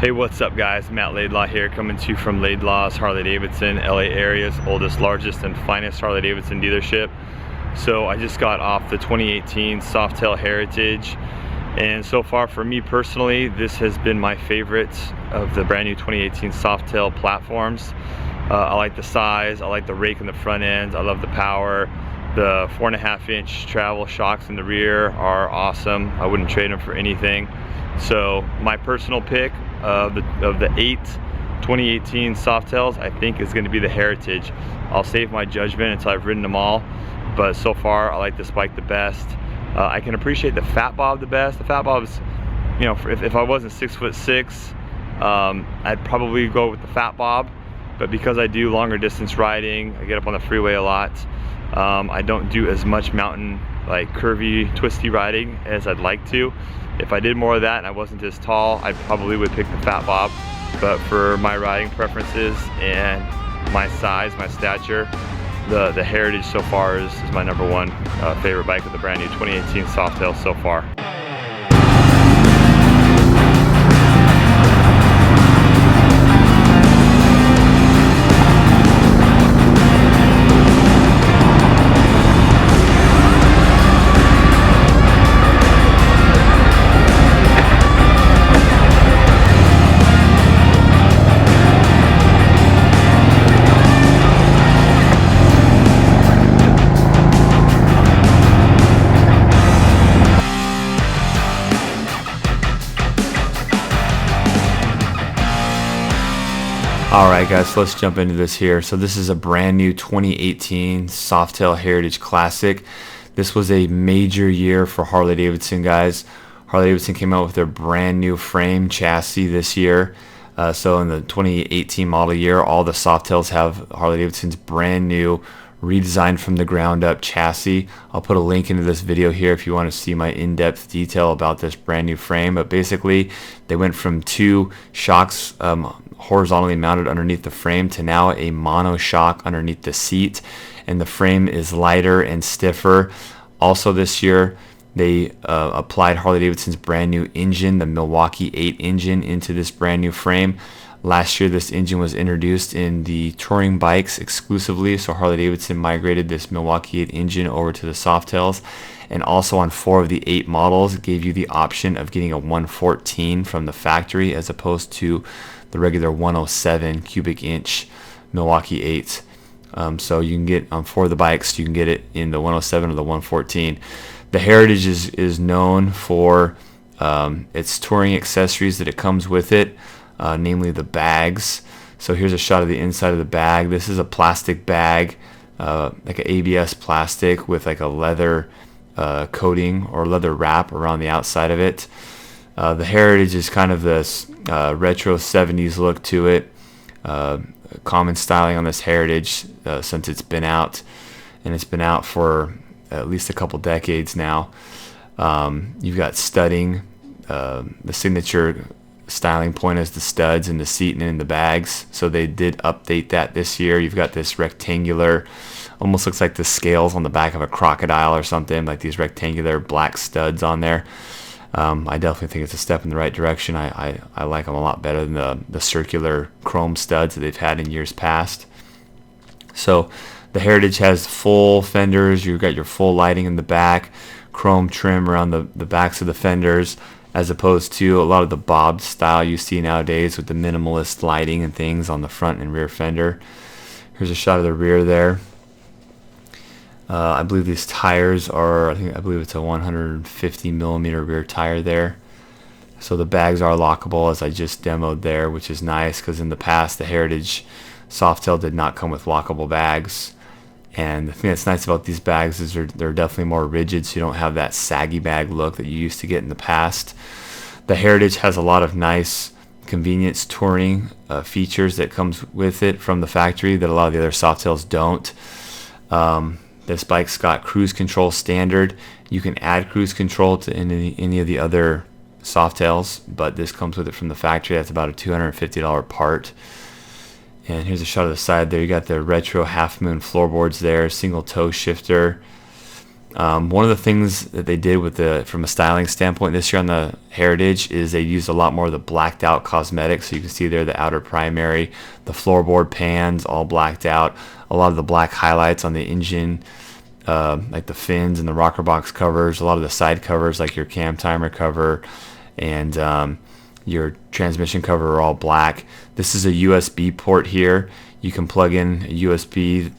Hey, what's up guys? Matt Laidlaw here, coming to you from Laidlaw's Harley-Davidson, LA area's oldest, largest, and finest Harley-Davidson dealership. So I just got off the 2018 Softail Heritage, and so far for me personally, this has been my favorite of the brand new 2018 Softail platforms. I like the size, I like the rake in the front end, I love the power. The 4.5-inch travel shocks in the rear are awesome. I wouldn't trade them for anything. So my personal pick of the 8 2018 Softails, I think, is going to be the Heritage. I'll save my judgment until I've ridden them all, but so far I like this bike the best. I can appreciate the Fat Bob the best. The Fat Bob's, you know, if I wasn't 6'6", I'd probably go with the Fat Bob, but because I do longer distance riding, I get up on the freeway a lot, I don't do as much mountain, like curvy, twisty riding as I'd like to. If I did more of that and I wasn't as tall, I probably would pick the Fat Bob. But for my riding preferences and my size, my stature, the Heritage so far is my number one favorite bike of the brand new 2018 Softail so far. Alright guys, so let's jump into this here. So this is a brand new 2018 Softail Heritage Classic. This was a major year for Harley-Davidson, guys. Harley-Davidson came out with their brand new frame chassis this year. So in the 2018 model year, all the Softails have Harley-Davidson's brand new redesigned from the ground up chassis. I'll put a link into this video here if you want to see my in-depth detail about this brand new frame. But basically they went from 2 shocks horizontally mounted underneath the frame to now a mono shock underneath the seat, and the frame is lighter and stiffer. Also this year they applied Harley-Davidson's brand new engine, the Milwaukee 8 engine, into this brand new frame. Last year this engine was introduced in the touring bikes exclusively, so Harley-Davidson migrated this Milwaukee 8 engine over to the Softails, and also on 4 of the 8 models gave you the option of getting a 114 from the factory as opposed to the regular 107 cubic inch Milwaukee 8. So you can get on 4 of the bikes, you can get it in the 107 or the 114. The Heritage is known for its touring accessories that it comes with it, namely the bags. So here's a shot of the inside of the bag. This is a plastic bag, like an ABS plastic with like a leather coating or leather wrap around the outside of it. The Heritage is kind of this retro 70s look to it. Common styling on this Heritage since it's been out, and it's been out for at least a couple decades now. You've got studding. The signature styling point is the studs in the seat and in the bags, so they did update that this year. You've got this rectangular, almost looks like the scales on the back of a crocodile or something, like these rectangular black studs on there. I definitely think it's a step in the right direction. I like them a lot better than the circular chrome studs that they've had in years past. So the Heritage has full fenders. You've got your full lighting in the back, chrome trim around the backs of the fenders, as opposed to a lot of the bob style you see nowadays with the minimalist lighting and things on the front and rear fender. Here's a shot of the rear there. I believe these tires are, I believe it's a 150 millimeter rear tire there. So the bags are lockable, as I just demoed there, which is nice because in the past the Heritage Softail did not come with lockable bags. And the thing that's nice about these bags is they're definitely more rigid, so you don't have that saggy bag look that you used to get in the past. The Heritage has a lot of nice convenience touring features that comes with it from the factory that a lot of the other Softails don't. This bike's got cruise control standard. You can add cruise control to any of the other Softails, but this comes with it from the factory. That's about a $250 part. And here's a shot of the side there. You got the retro half moon floorboards there, single toe shifter. One of the things that they did from a styling standpoint this year on the Heritage is they used a lot more of the blacked out cosmetics. So you can see there the outer primary, the floorboard pans all blacked out, a lot of the black highlights on the engine, like the fins and the rocker box covers, a lot of the side covers like your cam timer cover and your transmission cover are all black. This is a USB port here. You can plug in a USB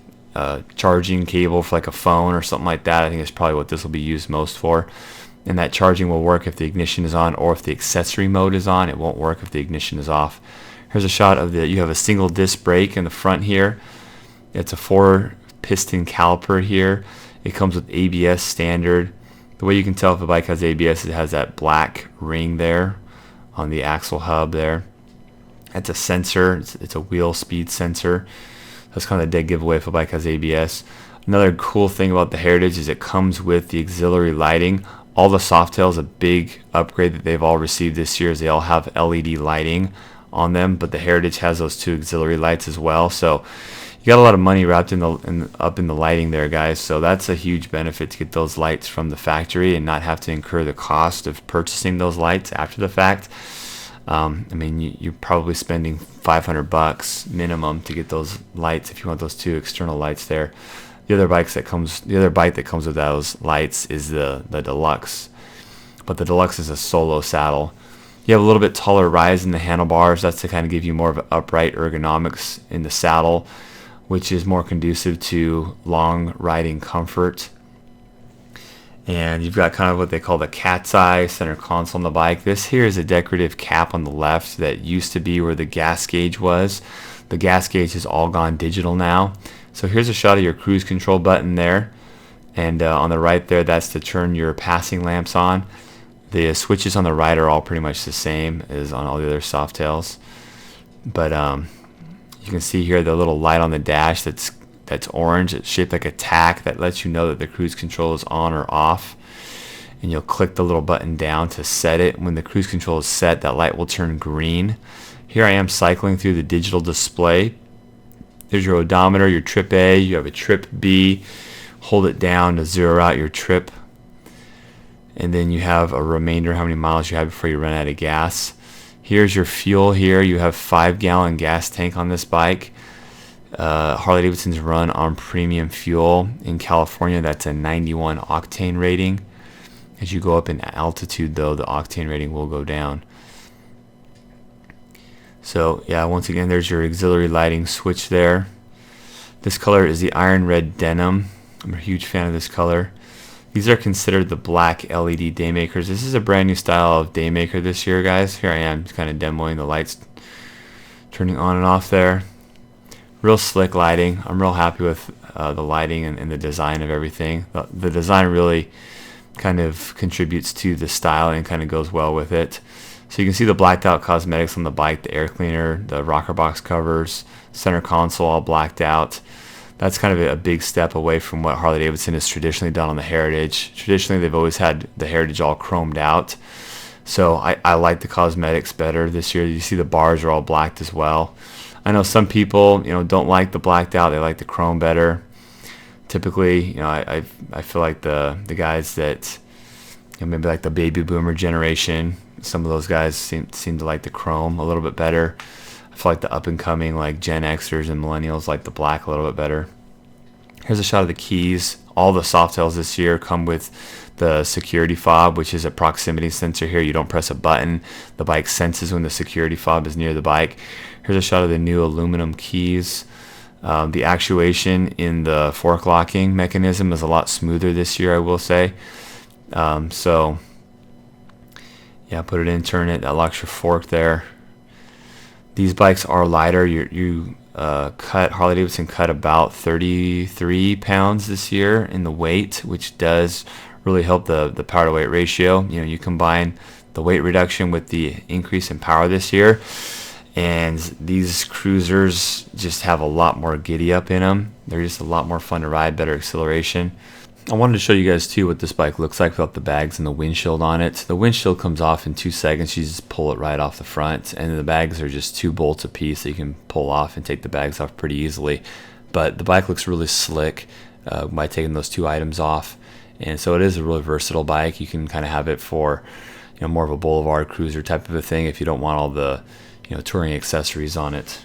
charging cable for like a phone or something like that. I think that's probably what this will be used most for. And that charging will work if the ignition is on, or if the accessory mode is on. It won't work if the ignition is off. Here's a shot of you have a single disc brake in the front here. It's a 4-piston caliper here. It comes with ABS standard. The way you can tell if a bike has ABS is it has that black ring there on the axle hub there. That's a sensor. It's a wheel speed sensor. That's kind of a dead giveaway if a bike has ABS. Another cool thing about the Heritage is it comes with the auxiliary lighting. All the Softails, a big upgrade that they've all received this year is they all have LED lighting on them, but the Heritage has those 2 auxiliary lights as well. So you got a lot of money wrapped up in the lighting there, guys. So that's a huge benefit to get those lights from the factory and not have to incur the cost of purchasing those lights after the fact. I mean, you're probably spending $500 minimum to get those lights if you want those 2 external lights there. The other bike that comes with those lights is the Deluxe, but the Deluxe is a solo saddle. You have a little bit taller rise in the handlebars. That's to kind of give you more of an upright ergonomics in the saddle, which is more conducive to long riding comfort. And you've got kind of what they call the cat's eye center console on the bike. This here is a decorative cap on the left that used to be where the gas gauge was. The gas gauge has all gone digital now. So here's a shot of your cruise control button there. And on the right there, that's to turn your passing lamps on. The switches on the right are all pretty much the same as on all the other Softails. But you can see here the little light on the dash that's orange. It's shaped like a tack that lets you know that the cruise control is on or off. And you'll click the little button down to set it. When the cruise control is set, that light will turn green. Here I am cycling through the digital display. There's your odometer, your trip A, you have a trip B. Hold it down to zero out your trip. And then you have a remainder how many miles you have before you run out of gas. Here's your fuel here. You have 5-gallon gas tank on this bike. Harley-Davidson's run on premium fuel. In California, that's a 91 octane rating. As you go up in altitude, though, the octane rating will go down. So, yeah, once again, there's your auxiliary lighting switch there. This color is the iron red denim. I'm a huge fan of this color. These are considered the black LED daymakers. This is a brand new style of daymaker this year, guys. Here I am, just kind of demoing the lights, turning on and off there. Real slick lighting. I'm real happy with the lighting and the design of everything. The design really kind of contributes to the style and kind of goes well with it. So you can see the blacked out cosmetics on the bike, the air cleaner, the rocker box covers, center console all blacked out. That's kind of a big step away from what Harley-Davidson has traditionally done on the Heritage. Traditionally, they've always had the Heritage all chromed out. So I like the cosmetics better this year. You see the bars are all blacked as well. I know some people, don't like the blacked out. They like the chrome better. Typically, I feel like the guys that, maybe like the baby boomer generation, some of those guys seem to like the chrome a little bit better. I feel like the up and coming like Gen Xers and millennials like the black a little bit better. Here's a shot of the keys. All the Softails this year come with the security fob, which is a proximity sensor here. You don't press a button. The bike senses when the security fob is near the bike. Here's a shot of the new aluminum keys. The actuation in the fork locking mechanism is a lot smoother this year, I will say. So, yeah, put it in, turn it. That locks your fork there. These bikes are lighter. Harley-Davidson cut about 33 pounds this year in the weight, which does really help the power to weight ratio. You combine the weight reduction with the increase in power this year, and these cruisers just have a lot more giddy up in them. They're just a lot more fun to ride, better acceleration. I wanted to show you guys too what this bike looks like without the bags and the windshield on it. The windshield comes off in 2 seconds. You just pull it right off the front, and the bags are just 2 bolts a piece that you can pull off and take the bags off pretty easily. But the bike looks really slick by taking those 2 items off. And so it is a really versatile bike. You can kind of have it for, more of a boulevard cruiser type of a thing if you don't want all the, touring accessories on it.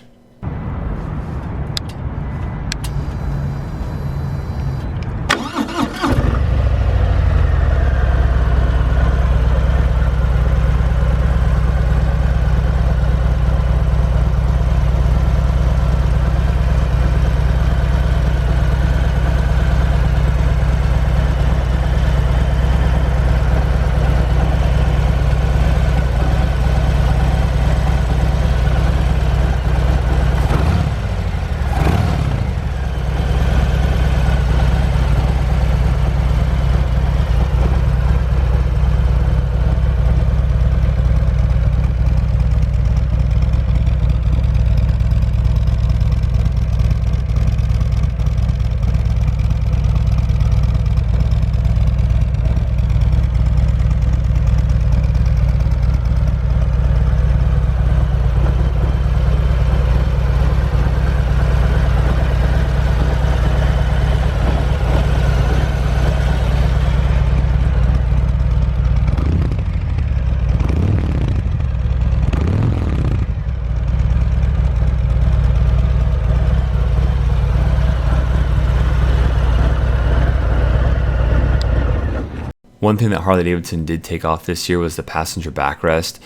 One thing that Harley-Davidson did take off this year was the passenger backrest.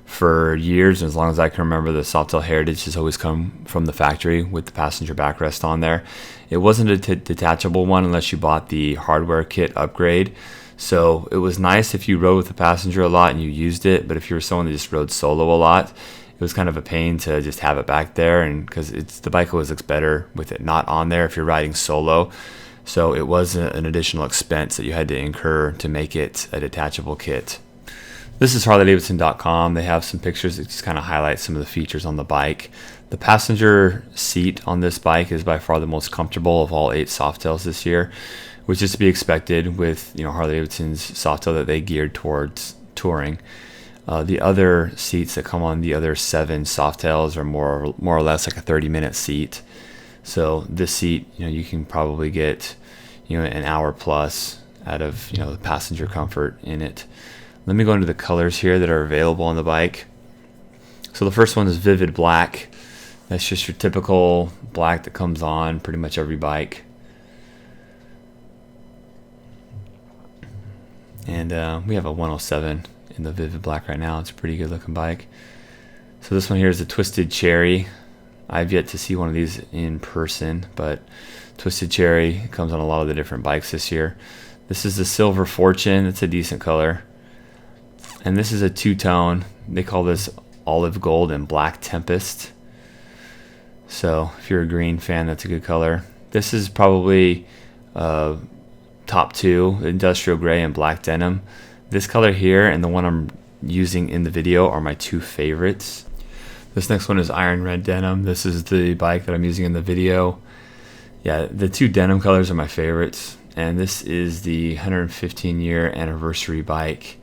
For years, and as long as I can remember, the Softail Heritage has always come from the factory with the passenger backrest on there. It wasn't a detachable one unless you bought the hardware kit upgrade. So it was nice if you rode with the passenger a lot and you used it, but if you were someone that just rode solo a lot, it was kind of a pain to just have it back there, and because the bike always looks better with it not on there if you're riding solo. So it was an additional expense that you had to incur to make it a detachable kit. This is Harley-Davidson.com. They have some pictures that just kind of highlight some of the features on the bike. The passenger seat on this bike is by far the most comfortable of all 8 Softails this year, which is to be expected with Harley-Davidson's Softail that they geared towards touring. The other seats that come on the other 7 Softails are more or less like a 30-minute seat. So this seat, you can probably get an hour plus out of the passenger comfort in it. Let me go into the colors here that are available on the bike. So the first one is Vivid Black. That's just your typical black that comes on pretty much every bike. And we have a 107 in the Vivid Black right now. It's a pretty good looking bike. So this one here is a Twisted Cherry. I've yet to see one of these in person, but Twisted Cherry comes on a lot of the different bikes this year. This is the Silver Fortune. It's a decent color. And this is a two-tone. They call this Olive Gold and Black Tempest. So if you're a green fan, that's a good color. This is probably top 2, Industrial Gray and Black Denim. This color here and the one I'm using in the video are my 2 favorites. This next one is Iron Red Denim. This is the bike that I'm using in the video. Yeah, the 2 denim colors are my favorites. And this is the 115-year anniversary bike.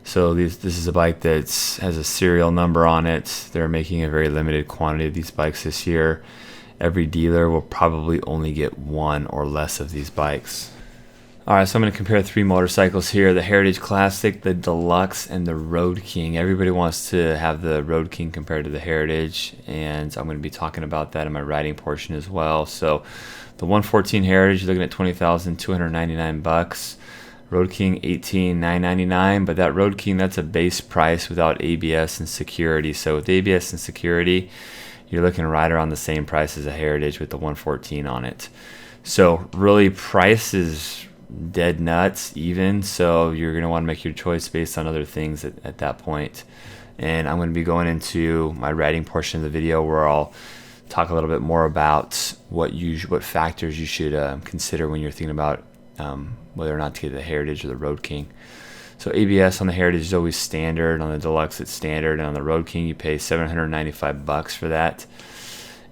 So this is a bike that has a serial number on it. They're making a very limited quantity of these bikes this year. Every dealer will probably only get 1 or less of these bikes. Alright, so I'm going to compare 3 motorcycles here. The Heritage Classic, the Deluxe, and the Road King. Everybody wants to have the Road King compared to the Heritage, and I'm going to be talking about that in my riding portion as well. So the 114 Heritage, you're looking at $20,299. Road King $18,999, but that Road King, that's a base price without ABS and security. So with ABS and security, you're looking right around the same price as a Heritage with the 114 on it. So really, price is dead nuts even, so you're going to want to make your choice based on other things at that point. And I'm going to be going into my riding portion of the video where I'll talk a little bit more about what factors you should consider when you're thinking about whether or not to get the Heritage or the Road King. So ABS on the Heritage is always standard. On the Deluxe, it's standard. And on the Road King, you pay $795 for that.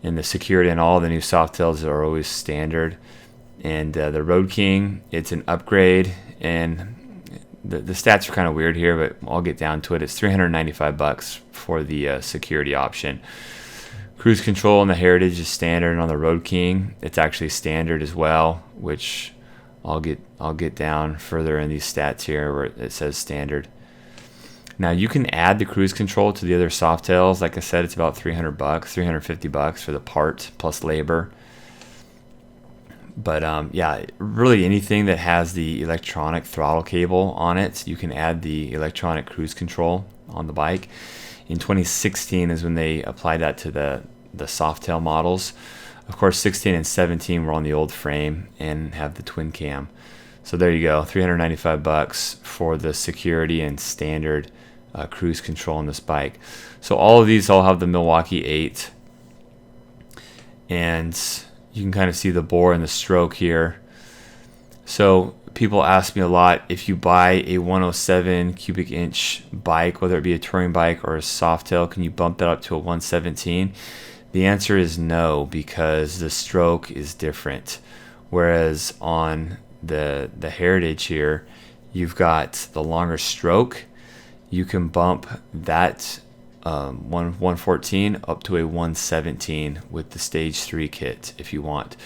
And the security and all the new Softails are always standard. And the Road King, it's an upgrade. And the stats are kind of weird here, but I'll get down to it. It's $395 for the security option. Cruise control on the Heritage is standard. And on the Road King, it's actually standard as well, which I'll get down further in these stats here where it says standard. Now you can add the cruise control to the other Softails. Like I said, it's about $300, $350 for the part plus labor. But yeah, really anything that has the electronic throttle cable on it, you can add the electronic cruise control on the bike. In 2016 is when they applied that to the Softail models. Of course, 16 and 17 were on the old frame and have the twin cam. So there you go, $395 for the security and standard cruise control on this bike. So all of these all have the Milwaukee 8, and you can kind of see the bore and the stroke here. So people ask me a lot, if you buy a 107 cubic inch bike, whether it be a touring bike or a Softail, can you bump that up to a 117? The answer is no, because the stroke is different. Whereas on the Heritage here, you've got the longer stroke. You can bump that 114 up to a 117 with the Stage 3 kit if you want.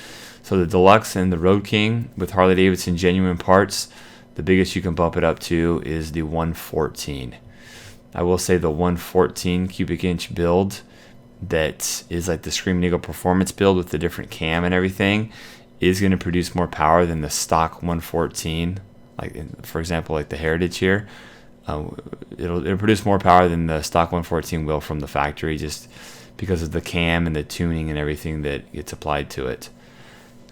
So the Deluxe and the Road King with Harley-Davidson genuine parts, the biggest you can bump it up to is the 114. I will say the 114 cubic inch build that is like the Screaming Eagle Performance build with the different cam and everything is going to produce more power than the stock 114. Like for example, like the Heritage here. It'll produce more power than the stock 114 will from the factory, just because of the cam and the tuning and everything that gets applied to it.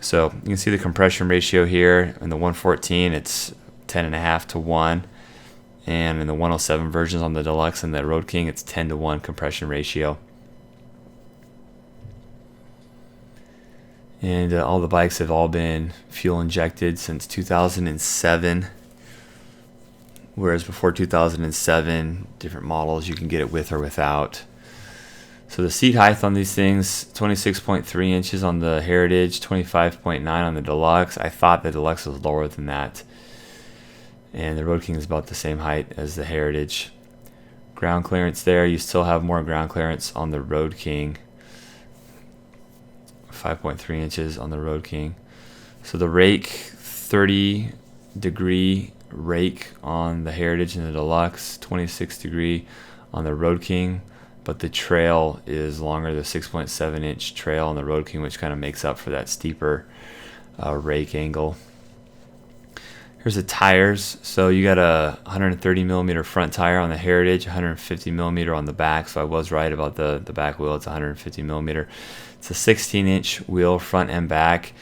So you can see the compression ratio here. In the 114, it's 10.5 to 1, and in the 107 versions on the Deluxe and the Road King, it's 10 to 1 compression ratio. And all the bikes have all been fuel injected since 2007. Whereas before 2007, different models, you can get it with or without. So the seat height on these things, 26.3 inches on the Heritage, 25.9 on the Deluxe. I thought the Deluxe was lower than that. And the Road King is about the same height as the Heritage. Ground clearance there, you still have more ground clearance on the Road King. 5.3 inches on the Road King. So the rake, 30-degree rake on the Heritage and the Deluxe, 26-degree on the Road King, but the trail is longer, the 6.7 inch trail on the Road King, which kind of makes up for that steeper rake angle. Here's the tires. So you got a 130 millimeter front tire on the Heritage, 150 millimeter on the back. So I was right about the back wheel. It's 150 millimeter. It's a 16 inch wheel front and back,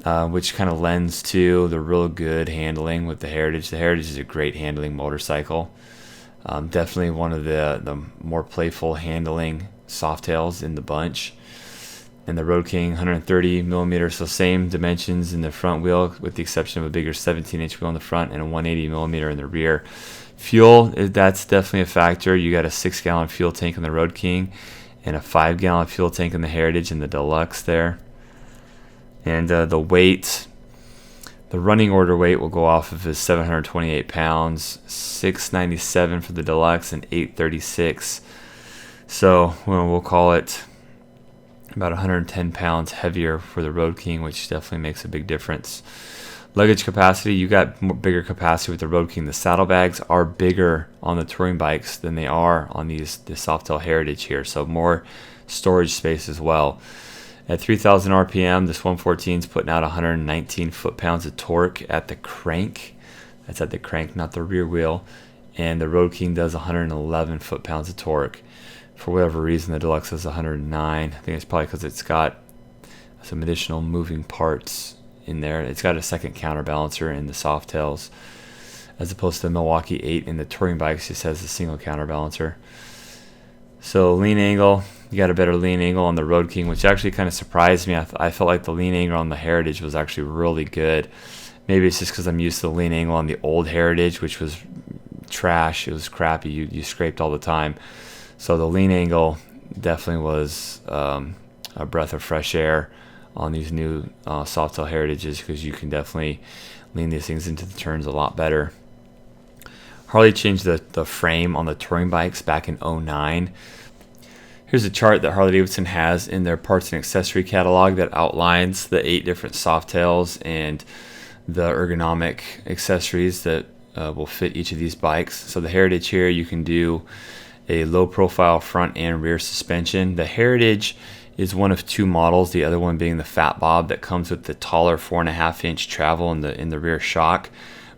which kind of lends to the real good handling with the Heritage. The Heritage is a great handling motorcycle. Definitely one of the more playful handling Softails in the bunch. And the Road King, 130 millimeters, so same dimensions in the front wheel, with the exception of a bigger 17-inch wheel in the front and a 180 millimeter in the rear. Fuel, that's definitely a factor. You got a 6-gallon fuel tank on the Road King and a 5-gallon fuel tank in the Heritage and the Deluxe there. And the weight, the running order weight will go off of is 728 pounds, 697 for the Deluxe, and 836. So we'll call it about 110 pounds heavier for the Road King, which definitely makes a big difference. Luggage capacity, you got bigger capacity with the Road King. The saddlebags are bigger on the touring bikes than they are on the Softail Heritage here, so more storage space as well. At 3,000 RPM, this 114 is putting out 119 foot-pounds of torque at the crank. That's at the crank, not the rear wheel. And the Road King does 111 foot-pounds of torque. For whatever reason, the Deluxe is 109. I think it's probably because it's got some additional moving parts in there. It's got a second counterbalancer in the Softails, as opposed to the Milwaukee 8 in the touring bikes just has a single counterbalancer. So lean angle, you got a better lean angle on the Road King, which actually kind of surprised me. I felt like the lean angle on the Heritage was actually really good. Maybe it's just because I'm used to the lean angle on the old Heritage, which was trash. It was crappy. You scraped all the time. So the lean angle definitely was a breath of fresh air on these new Softail Heritages, because you can definitely lean these things into the turns a lot better. Harley changed the frame on the touring bikes back in 2009. Here's a chart that Harley-Davidson has in their parts and accessory catalog that outlines the 8 different Softails and the ergonomic accessories that will fit each of these bikes. So the Heritage here, you can do a low profile front and rear suspension. The Heritage is one of two models, the other one being the Fat Bob that comes with the taller 4.5-inch travel in the rear shock,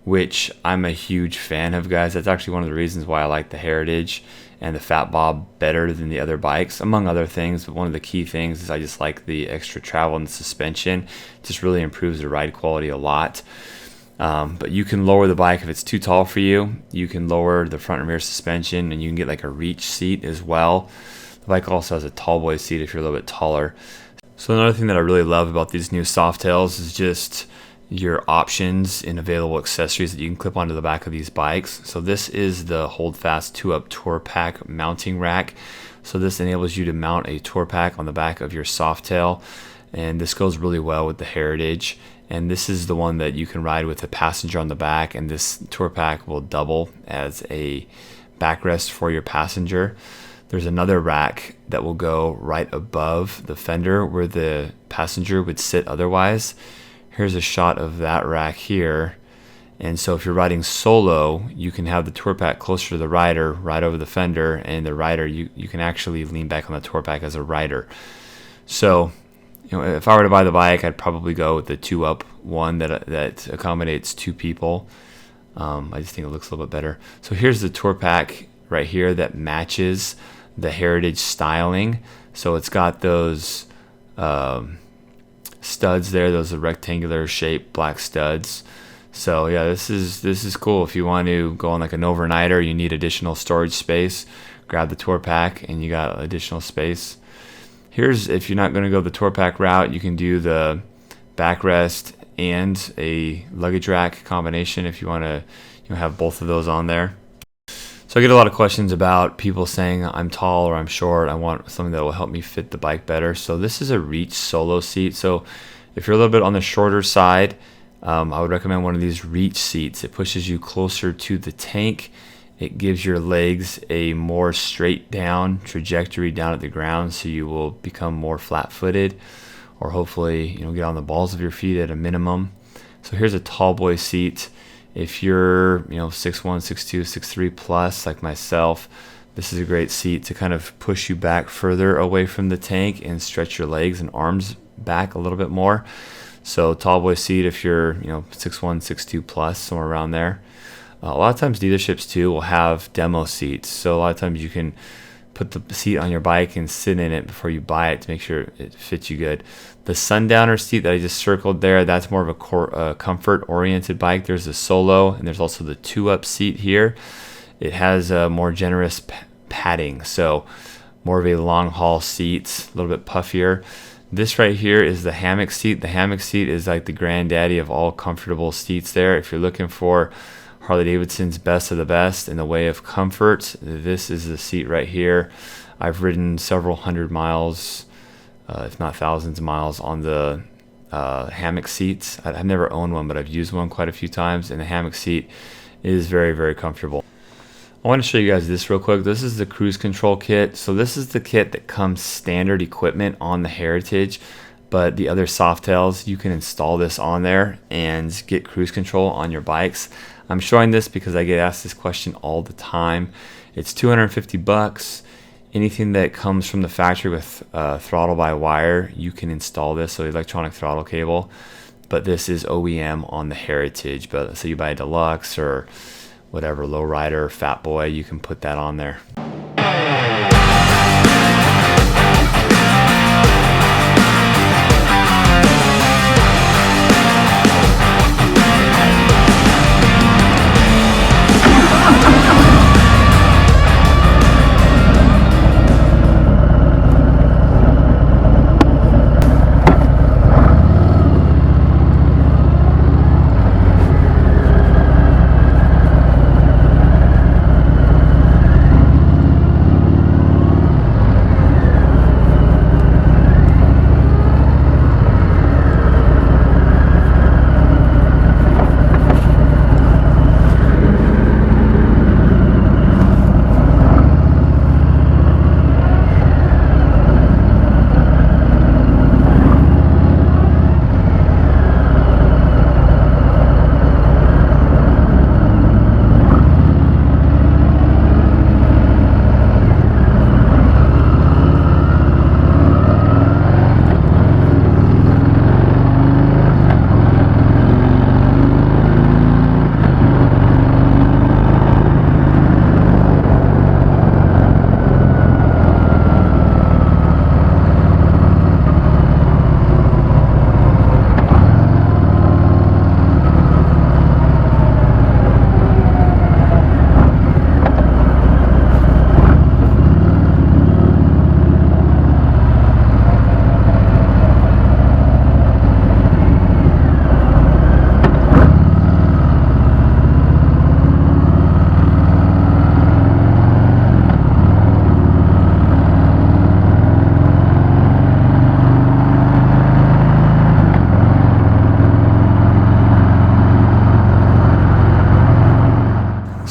which I'm a huge fan of, guys. That's actually one of the reasons why I like the Heritage and the Fat Bob better than the other bikes, among other things. But one of the key things is I just like the extra travel and the suspension. It just really improves the ride quality a lot. But you can lower the bike if it's too tall for you. You can lower the front and rear suspension, and you can get like a reach seat as well. The bike also has a tall boy seat if you're a little bit taller. So another thing that I really love about these new Softails is just your options and available accessories that you can clip onto the back of these bikes. So this is the Holdfast 2-Up Tour Pack mounting rack. So this enables you to mount a tour pack on the back of your Softail, and this goes really well with the Heritage. And this is the one that you can ride with a passenger on the back, and this tour pack will double as a backrest for your passenger. There's another rack that will go right above the fender where the passenger would sit otherwise. Here's a shot of that rack here. And so if you're riding solo, you can have the tour pack closer to the rider, right over the fender, and the rider, you can actually lean back on the tour pack as a rider. So, if I were to buy the bike, I'd probably go with the 2-Up one that accommodates two people. I just think it looks a little bit better. So here's the tour pack right here that matches the Heritage styling. So it's got those studs there, those are rectangular shaped black studs. So yeah, this is cool. If you want to go on like an overnighter, you need additional storage space, grab the tour pack and you got additional space. Here's, if you're not going to go the tour pack route, you can do the backrest and a luggage rack combination if you want to have both of those on there. So I get a lot of questions about people saying I'm tall or I'm short. I want something that will help me fit the bike better. So this is a Reach Solo seat. So if you're a little bit on the shorter side, I would recommend one of these Reach seats. It pushes you closer to the tank. It gives your legs a more straight down trajectory down at the ground, so you will become more flat-footed, or hopefully get on the balls of your feet at a minimum. So here's a tall boy seat. If you're 6'1", 6'2", 6'3 plus like myself, this is a great seat to kind of push you back further away from the tank and stretch your legs and arms back a little bit more. So tall boy seat if you're 6'1", 6'2 plus, somewhere around there. A lot of times dealerships too will have demo seats. So a lot of times you can put the seat on your bike and sit in it before you buy it to make sure it fits you good. The Sundowner seat that I just circled there, that's more of a comfort-oriented bike. There's the Solo, and there's also the 2-Up seat here. It has a more generous padding, so more of a long-haul seat, a little bit puffier. This right here is the hammock seat. The hammock seat is like the granddaddy of all comfortable seats there. If you're looking for Harley-Davidson's best of the best in the way of comfort, this is the seat right here. I've ridden several hundred miles, if not thousands of miles on the hammock seats. I've never owned one, but I've used one quite a few times, and the hammock seat is very, very comfortable. I want to show you guys this real quick. This is the cruise control kit. So this is the kit that comes standard equipment on the Heritage, but the other Softails, you can install this on there and get cruise control on your bikes. I'm showing this because I get asked this question all the time. It's $250. Anything that comes from the factory with throttle by wire, you can install this, so electronic throttle cable. But this is OEM on the Heritage. But let's say you buy a Deluxe or whatever, lowrider, Fat Boy, you can put that on there.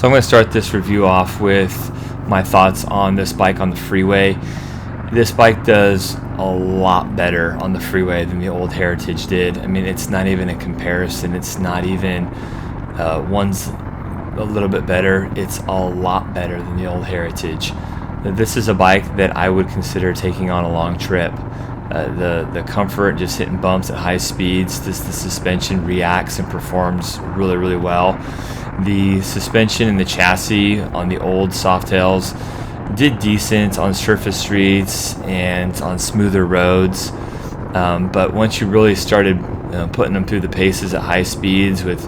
So I'm going to start this review off with my thoughts on this bike on the freeway. This bike does a lot better on the freeway than the old Heritage did. I mean, it's not even a comparison. It's not even one's a little bit better. It's a lot better than the old Heritage. This is a bike that I would consider taking on a long trip. The comfort, just hitting bumps at high speeds, the suspension reacts and performs really, really well. The suspension and the chassis on the old Softails did decent on surface streets and on smoother roads, but once you really started putting them through the paces at high speeds with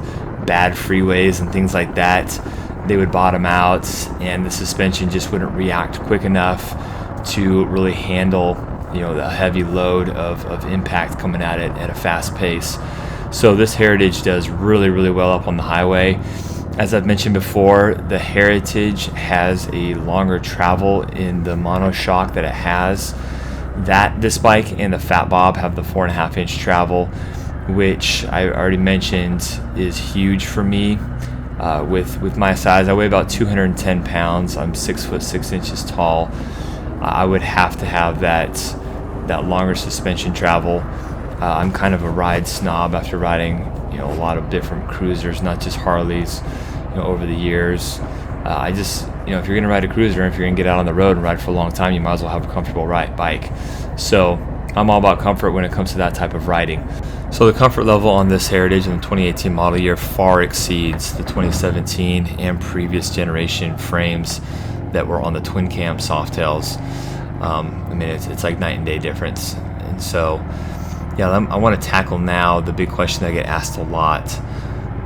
bad freeways and things like that, they would bottom out and the suspension just wouldn't react quick enough to really handle the heavy load of impact coming at it at a fast pace. So this Heritage does really, really well up on the highway. As I've mentioned before, the Heritage has a longer travel in the monoshock that it has. This bike and the Fat Bob have the 4.5-inch travel, which I already mentioned is huge for me. With my size, I weigh about 210 pounds. I'm 6 foot 6 inches tall. I would have to have that longer suspension travel. I'm kind of a ride snob after riding a lot of different cruisers, not just Harleys, over the years. I just, if you're going to ride a cruiser, if you're going to get out on the road and ride for a long time, you might as well have a comfortable bike. So I'm all about comfort when it comes to that type of riding. So the comfort level on this Heritage in the 2018 model year far exceeds the 2017 and previous generation frames that were on the twin cam Softails. I mean, it's like night and day difference. And so, yeah, I want to tackle now the big question that I get asked a lot,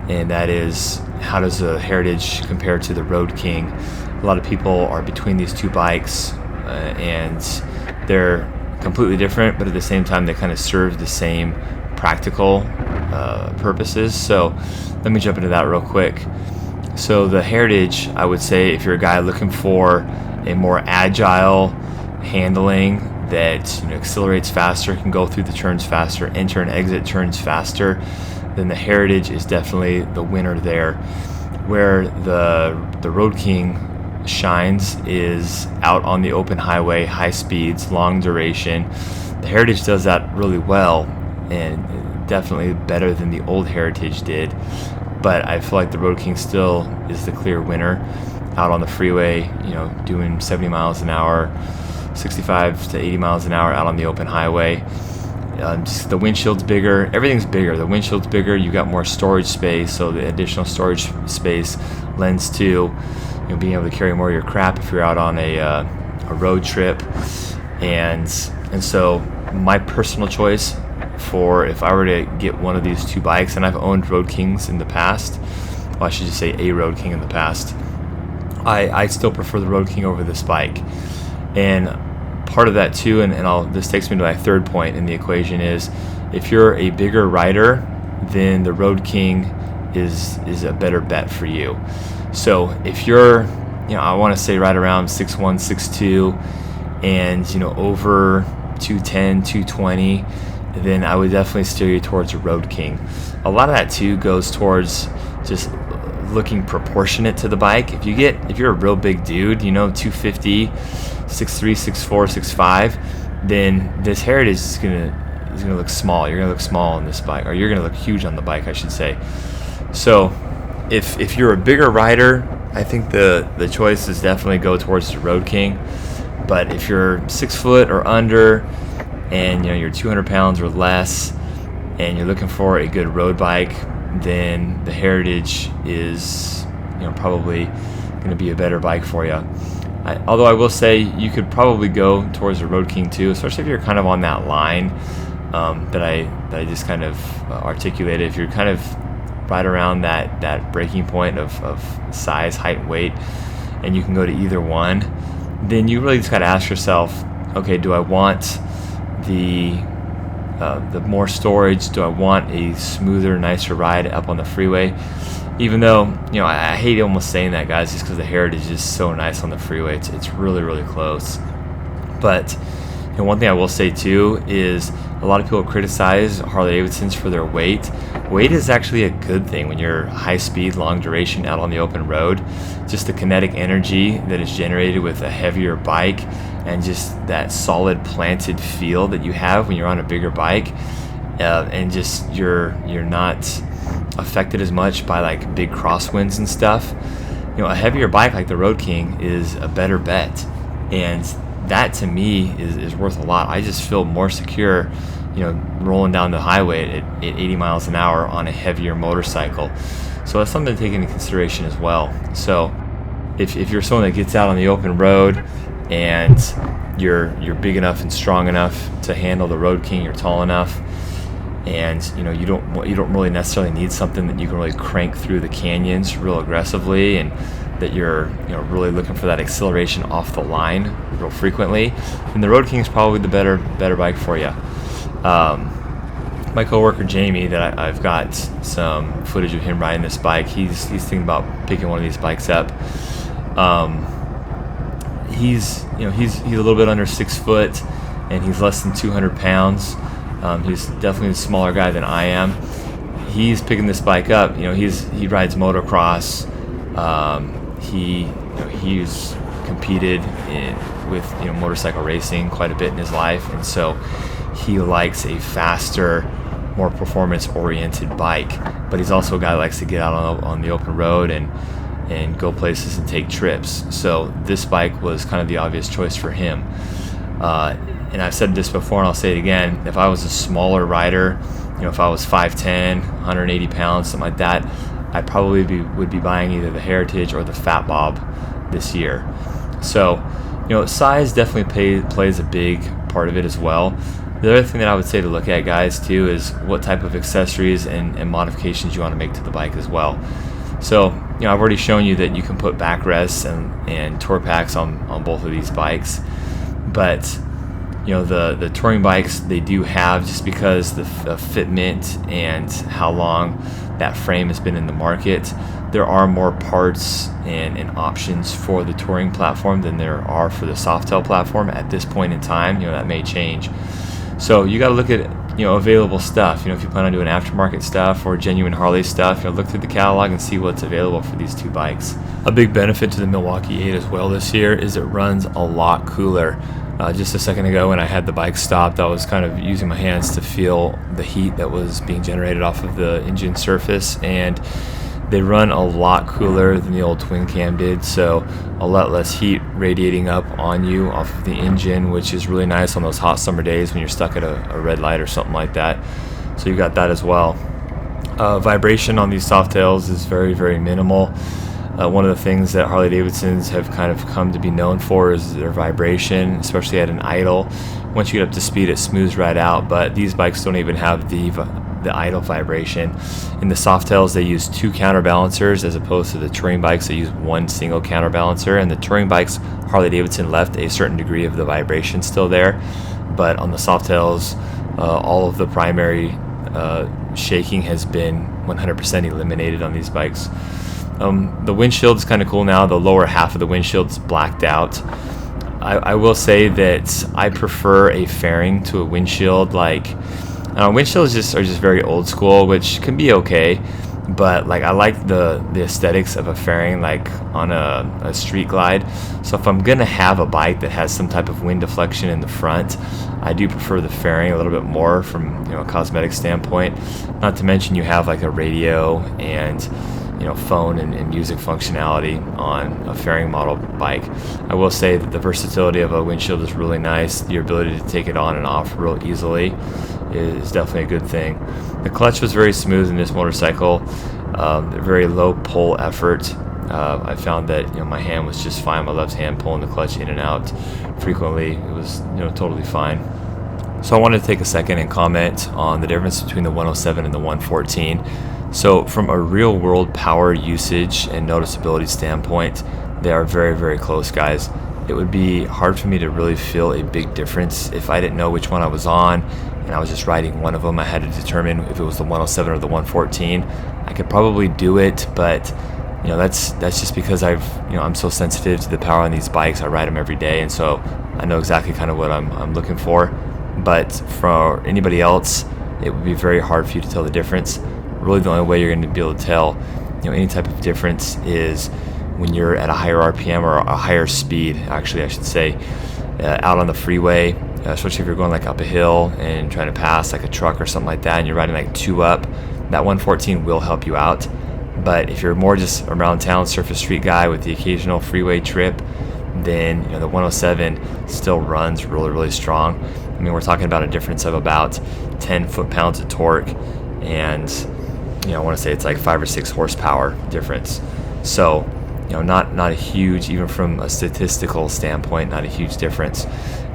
and that is, how does the Heritage compare to the Road King? A lot of people are between these two bikes, and they're completely different, but at the same time, they kind of serve the same practical purposes. So let me jump into that real quick. So the Heritage, I would say, if you're a guy looking for a more agile handling that accelerates faster, can go through the turns faster, enter and exit turns faster, then the Heritage is definitely the winner there. Where the Road King shines is out on the open highway, high speeds, long duration. The Heritage does that really well, and definitely better than the old Heritage did. But I feel like the Road King still is the clear winner out on the freeway, doing 70 miles an hour, 65 to 80 miles an hour out on the open highway. Just the windshield's bigger, everything's bigger. The windshield's bigger, you got more storage space, so the additional storage space lends to being able to carry more of your crap if you're out on a road trip. And so my personal choice for if I were to get one of these two bikes, and I've owned Road Kings in the past, well, I should just say a Road King in the past, I still prefer the Road King over this bike. And part of that too, and this takes me to my third point in the equation, is if you're a bigger rider, then the Road King is a better bet for you. So if you're, I want to say right around 6'1", 6'2", and over 210, 220, then I would definitely steer you towards a Road King. A lot of that too goes towards just looking proportionate to the bike. If you're a real big dude, 250, 6'3", 6'4", 6'5", then this Heritage is gonna look small. You're gonna look small on this bike, or you're gonna look huge on the bike, I should say. So if you're a bigger rider, I think the choice is definitely go towards the Road King. But if you're 6 foot or under, and you're 200 pounds or less, and you're looking for a good road bike, then the Heritage is probably going to be a better bike for you. Although I will say you could probably go towards the Road King too, especially if you're kind of on that line that I just kind of articulated. If you're kind of right around that breaking point of size, height, and weight, and you can go to either one, then you really just got to ask yourself, okay, do I want the more storage? Do I want a smoother, nicer ride up on the freeway? Even though, I hate almost saying that, guys, just because the Heritage is so nice on the freeway. It's really, really close. But, And one thing I will say too is a lot of people criticize Harley-Davidsons for their weight. Weight is actually a good thing when you're high speed, long duration out on the open road. Just the kinetic energy that is generated with a heavier bike and just that solid planted feel that you have when you're on a bigger bike, and just you're not affected as much by like big crosswinds and stuff. A heavier bike like the Road King is a better bet, and that to me is worth a lot. I just feel more secure, rolling down the highway at 80 miles an hour on a heavier motorcycle. So that's something to take into consideration as well. So if you're someone that gets out on the open road and you're big enough and strong enough to handle the Road King, you're tall enough, and you don't really necessarily need something that you can really crank through the canyons real aggressively, and that you're really looking for that acceleration off the line real frequently, then the Road King is probably the better bike for you. My coworker Jamie, that I've got some footage of him riding this bike. He's thinking about picking one of these bikes up. He's a little bit under 6 foot, and he's less than 200 pounds. He's definitely a smaller guy than I am. He's picking this bike up. He rides motocross. He's competed with motorcycle racing quite a bit in his life, and so he likes a faster, more performance-oriented bike. But he's also a guy that likes to get out on the open road and go places and take trips. So this bike was kind of the obvious choice for him. And I've said this before, and I'll say it again. If I was a smaller rider, if I was 5'10", 180 pounds, something like that, I probably would be buying either the Heritage or the Fat Bob this year. So, size definitely plays a big part of it as well. The other thing that I would say to look at, guys, too, is what type of accessories and modifications you want to make to the bike as well. So, I've already shown you that you can put backrests and tour packs on both of these bikes, but the touring bikes, they do have, just because the fitment and how long that frame has been in the market, there are more parts and options for the touring platform than there are for the Softail platform at this point in time. That may change. So you got to look at available stuff. If you plan on doing aftermarket stuff or genuine Harley stuff, look through the catalog and see what's available for these two bikes. A big benefit to the Milwaukee 8 as well this year is it runs a lot cooler. Just a second ago when I had the bike stopped, I was kind of using my hands to feel the heat that was being generated off of the engine surface, and they run a lot cooler than the old twin cam did, so a lot less heat radiating up on you off of the engine, which is really nice on those hot summer days when you're stuck at a red light or something like that. So you got that as well. Vibration on these Softails is very, very minimal. One of the things that Harley-Davidsons have kind of come to be known for is their vibration, especially at an idle. Once you get up to speed, it smooths right out, but these bikes don't even have the idle vibration. In the Softails, they use 2 counterbalancers as opposed to the touring bikes that use 1 single counterbalancer. And the touring bikes, Harley-Davidson left a certain degree of the vibration still there, but on the Softails, all of the primary shaking has been 100% eliminated on these bikes. The windshield is kind of cool now. The lower half of the windshield is blacked out. I will say that I prefer a fairing to a windshield. Windshields are just very old school, which can be okay, but I like the aesthetics of a fairing on a street glide. So if I'm gonna have a bike that has some type of wind deflection in the front, I do prefer the fairing a little bit more from a cosmetic standpoint. Not to mention you have a radio and phone and music functionality on a fairing model bike. I will say that the versatility of a windshield is really nice. Your ability to take it on and off real easily is definitely a good thing. The clutch was very smooth in this motorcycle, very low pull effort. I found that my hand was just fine. My left hand pulling the clutch in and out frequently. It was totally fine. So I wanted to take a second and comment on the difference between the 107 and the 114. So from a real world power usage and noticeability standpoint, they are very, very close, guys. It would be hard for me to really feel a big difference if I didn't know which one I was on and I was just riding one of them. I had to determine if it was the 107 or the 114. I could probably do it, but that's just because I'm so sensitive to the power on these bikes. I ride them every day, and so I know exactly kind of what I'm looking for. But for anybody else, it would be very hard for you to tell the difference. Really, the only way you're going to be able to tell, any type of difference is when you're at a higher RPM or a higher speed, actually, I should say, out on the freeway, especially if you're going like up a hill and trying to pass like a truck or something like that, and you're riding like 2 up, that 114 will help you out. But if you're more just around town surface street guy with the occasional freeway trip, then the 107 still runs really, really strong. I mean, we're talking about a difference of about 10 foot-pounds of torque, and I want to say it's like 5 or 6 horsepower difference. So not a huge, even from a statistical standpoint, not a huge difference.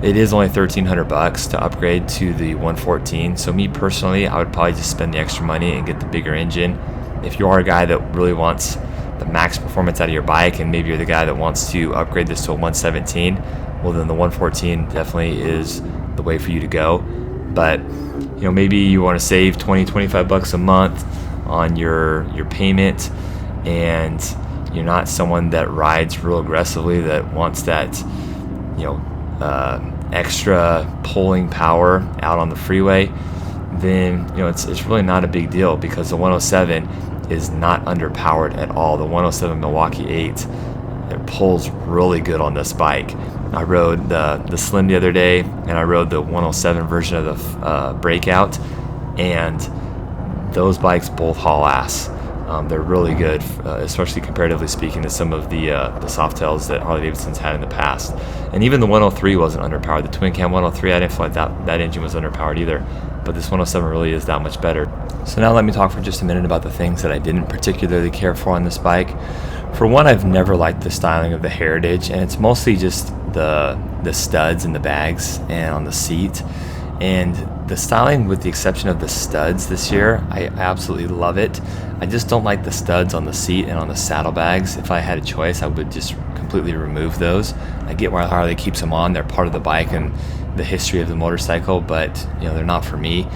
It is only $1,300 to upgrade to the 114. So me personally, I would probably just spend the extra money and get the bigger engine. If you are a guy that really wants the max performance out of your bike, and maybe you're the guy that wants to upgrade this to a 117, well then the 114 definitely is the way for you to go. But maybe you want to save $20-25 a month on your payment, and you're not someone that rides real aggressively, that wants that extra pulling power out on the freeway, then it's really not a big deal, because the 107 is not underpowered at all. The 107 Milwaukee 8, it pulls really good on this bike. I rode the Slim the other day, and I rode the 107 version of the Breakout, and those bikes both haul ass. They're really good, especially comparatively speaking to some of the Softails that Harley-Davidson's had in the past. And even the 103 wasn't underpowered. The twin cam 103, I didn't feel like that engine was underpowered either. But this 107 really is that much better. So now let me talk for just a minute about the things that I didn't particularly care for on this bike. For one, I've never liked the styling of the Heritage, and it's mostly just the studs and the bags and on the seat. And the styling, with the exception of the studs this year, I absolutely love it. I just don't like the studs on the seat and on the saddlebags. If I had a choice, I would just completely remove those. I get why Harley keeps them on. They're part of the bike and the history of the motorcycle, but they're not for me.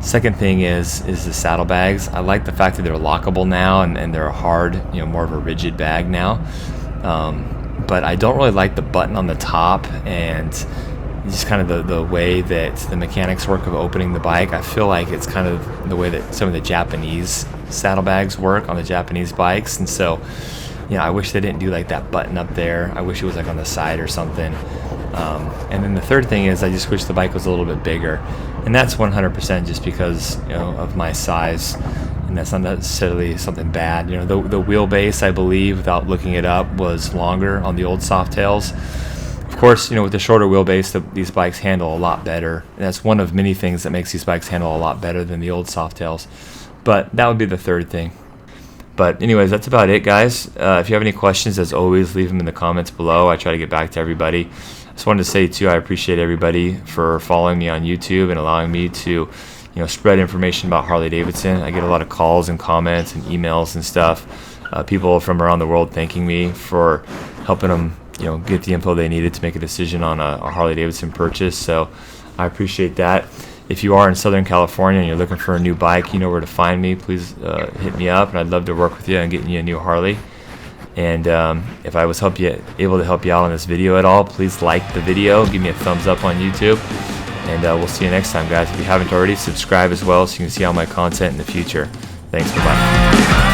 Second thing is the saddlebags. I like the fact that they're lockable now, and they're a hard, more of a rigid bag now. But I don't really like the button on the top, and just kind of the way that the mechanics work of opening the bike. I feel like it's kind of the way that some of the Japanese saddlebags work on the Japanese bikes, and so I wish they didn't do like that button up there. I wish it was like on the side or something. And then the third thing is I just wish the bike was a little bit bigger, and that's 100% just because of my size, and that's not necessarily something bad. The wheelbase, I believe, without looking it up, was longer on the old Softails. Of course, with the shorter wheelbase, these bikes handle a lot better. And that's one of many things that makes these bikes handle a lot better than the old Softails. But that would be the third thing. But anyways, that's about it, guys. If you have any questions, as always, leave them in the comments below. I try to get back to everybody. I just wanted to say, too, I appreciate everybody for following me on YouTube and allowing me to spread information about Harley-Davidson. I get a lot of calls and comments and emails and stuff. People from around the world thanking me for helping them get the info they needed to make a decision on a Harley-Davidson purchase. So I appreciate that. If you are in Southern California and you're looking for a new bike, you know where to find me. Please hit me up, and I'd love to work with you on getting you a new Harley. And if I was able to help you out on this video at all, please like the video, give me a thumbs up on YouTube, and we'll see you next time, guys. If you haven't already, subscribe as well so you can see all my content in the future. Thanks, bye-bye.